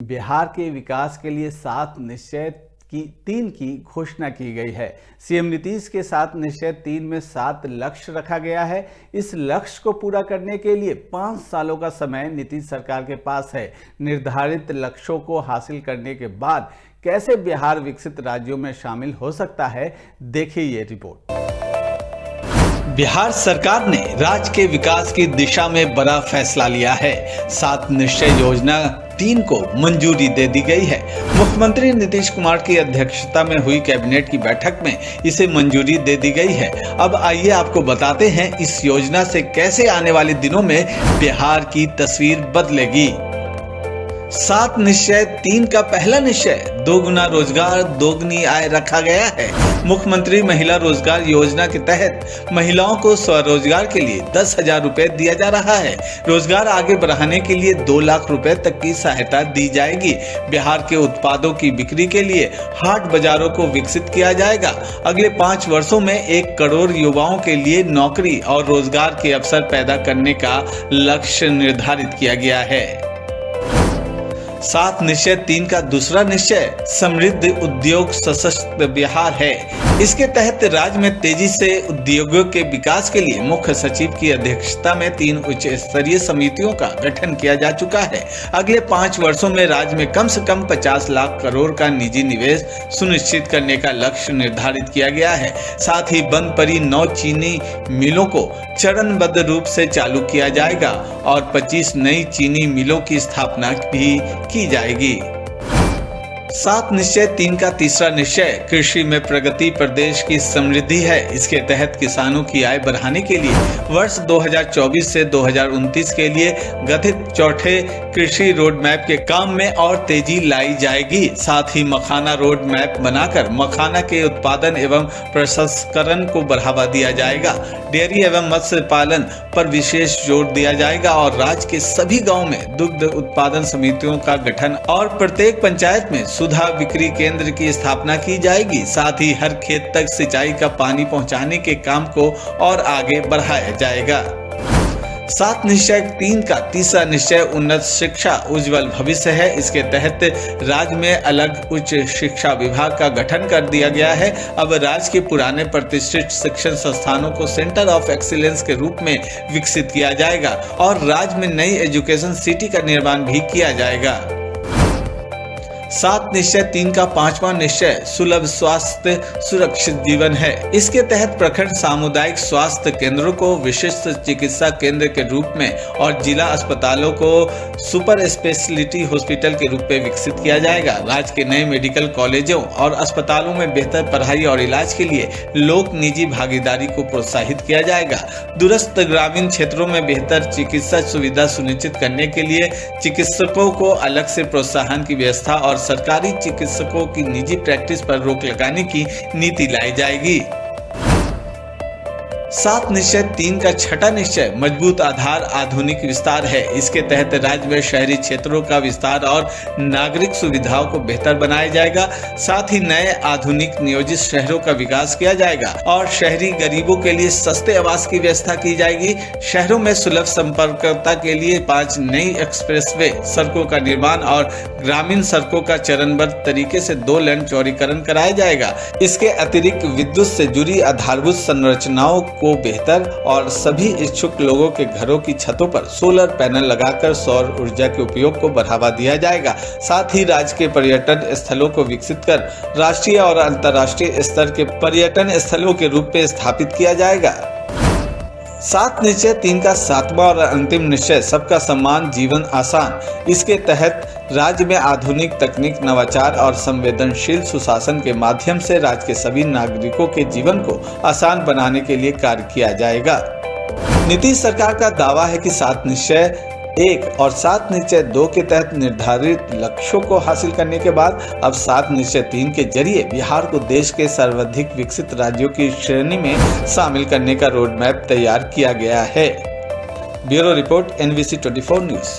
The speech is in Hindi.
बिहार के विकास के लिए 7 निश्चय की 3 की घोषणा की गई है। सीएम नीतीश के 7 निश्चय 3 में 7 लक्ष्य रखा गया है। इस लक्ष्य को पूरा करने के लिए 5 सालों का समय नीतीश सरकार के पास है। निर्धारित लक्ष्यों को हासिल करने के बाद कैसे बिहार विकसित राज्यों में शामिल हो सकता है, देखिए ये रिपोर्ट। बिहार सरकार ने राज्य के विकास की दिशा में बड़ा फैसला लिया है। 7 निश्चय योजना 3 को मंजूरी दे दी गई है। मुख्यमंत्री नीतीश कुमार की अध्यक्षता में हुई कैबिनेट की बैठक में इसे मंजूरी दे दी गई है। अब आइए आपको बताते हैं इस योजना से कैसे आने वाले दिनों में बिहार की तस्वीर बदलेगी। 7 निश्चय 3 का पहला निश्चय दोगुना रोजगार दोगुनी आय रखा गया है। मुख्यमंत्री महिला रोजगार योजना के तहत महिलाओं को स्वरोजगार के लिए 10,000 रुपए दिया जा रहा है। रोजगार आगे बढ़ाने के लिए 2 लाख रुपए तक की सहायता दी जाएगी। बिहार के उत्पादों की बिक्री के लिए हाट बाजारों को विकसित किया जाएगा। अगले 5 वर्षों में 1 करोड़ युवाओं के लिए नौकरी और रोजगार के अवसर पैदा करने का लक्ष्य निर्धारित किया गया है। 7 निश्चय 3 का दूसरा निश्चय समृद्ध उद्योग सशक्त बिहार है। इसके तहत राज्य में तेजी से उद्योगों के विकास के लिए मुख्य सचिव की अध्यक्षता में 3 उच्च स्तरीय समितियों का गठन किया जा चुका है। अगले 5 वर्षों में राज्य में कम से कम 50 लाख करोड़ का निजी निवेश सुनिश्चित करने का लक्ष्य निर्धारित किया गया है। साथ ही बंद पड़ी 9 चीनी मिलों को चरणबद्ध रूप से चालू किया जाएगा और 25 नई चीनी मिलों की स्थापना भी की जाएगी। 7 निश्चय 3 का तीसरा निश्चय कृषि में प्रगति प्रदेश की समृद्धि है। इसके तहत किसानों की आय बढ़ाने के लिए वर्ष 2024 से 2029 के लिए गठित चौथे कृषि रोड मैप के काम में और तेजी लाई जाएगी। साथ ही मखाना रोड मैप बनाकर मखाना के उत्पादन एवं प्रसंस्करण को बढ़ावा दिया जाएगा। डेयरी एवं मत्स्य पालन पर विशेष जोर दिया जाएगा और राज्य के सभी गाँव में दुग्ध उत्पादन समितियों का गठन और प्रत्येक पंचायत में सुधा बिक्री केंद्र की स्थापना की जाएगी। साथ ही हर खेत तक सिंचाई का पानी पहुंचाने के काम को और आगे बढ़ाया जाएगा। 7 निश्चय 3 का तीसरा निश्चय उन्नत शिक्षा उज्जवल भविष्य है। इसके तहत राज्य में अलग उच्च शिक्षा विभाग का गठन कर दिया गया है। अब राज्य के पुराने प्रतिष्ठित शिक्षण संस्थानों को सेंटर ऑफ एक्सीलेंस के रूप में विकसित किया जाएगा और राज्य में नई एजुकेशन सिटी का निर्माण भी किया जाएगा। 7 निश्चय 3 का 5वां निश्चय सुलभ स्वास्थ्य सुरक्षित जीवन है। इसके तहत प्रखंड सामुदायिक स्वास्थ्य केंद्रों को विशिष्ट चिकित्सा केंद्र के रूप में और जिला अस्पतालों को सुपर स्पेशलिटी हॉस्पिटल के रूप में विकसित किया जाएगा। राज्य के नए मेडिकल कॉलेजों और अस्पतालों में बेहतर पढ़ाई और इलाज के लिए लोक निजी भागीदारी को प्रोत्साहित किया जाएगा। दूरस्थ ग्रामीण क्षेत्रों में बेहतर चिकित्सा सुविधा सुनिश्चित करने के लिए चिकित्सकों को अलग से प्रोत्साहन की व्यवस्था और सरकारी चिकित्सकों की निजी प्रैक्टिस पर रोक लगाने की नीति लाई जाएगी। 7 निश्चय 3 का छठा निश्चय मजबूत आधार आधुनिक विस्तार है। इसके तहत राज्य में शहरी क्षेत्रों का विस्तार और नागरिक सुविधाओं को बेहतर बनाया जाएगा। साथ ही नए आधुनिक नियोजित शहरों का विकास किया जाएगा और शहरी गरीबों के लिए सस्ते आवास की व्यवस्था की जाएगी। शहरों में सुलभ संपर्कता के लिए 5 नई एक्सप्रेसवे सड़कों का निर्माण और ग्रामीण सड़कों का चरणबद्ध तरीके से 2 लेन चौड़ीकरण कराया जाएगा। इसके अतिरिक्त विद्युत से जुड़ी आधारभूत संरचनाओं को बेहतर और सभी इच्छुक लोगों के घरों की छतों पर सोलर पैनल लगाकर सौर ऊर्जा के उपयोग को बढ़ावा दिया जाएगा। साथ ही राज्य के पर्यटन स्थलों को विकसित कर राष्ट्रीय और अंतर्राष्ट्रीय स्तर के पर्यटन स्थलों के रूप में स्थापित किया जाएगा। 7 निश्चय 3 का 7वां और अंतिम निश्चय सबका सम्मान जीवन आसान। इसके तहत राज्य में आधुनिक तकनीक नवाचार और संवेदनशील सुशासन के माध्यम से राज्य के सभी नागरिकों के जीवन को आसान बनाने के लिए कार्य किया जाएगा। नीतीश सरकार का दावा है कि 7 निश्चय 1 और 7 निश्चय 2 के तहत निर्धारित लक्ष्यों को हासिल करने के बाद अब 7 निश्चय 3 के जरिए बिहार को देश के सर्वाधिक विकसित राज्यों की श्रेणी में शामिल करने का रोड मैप तैयार किया गया है। Bureau report NBC 24 news.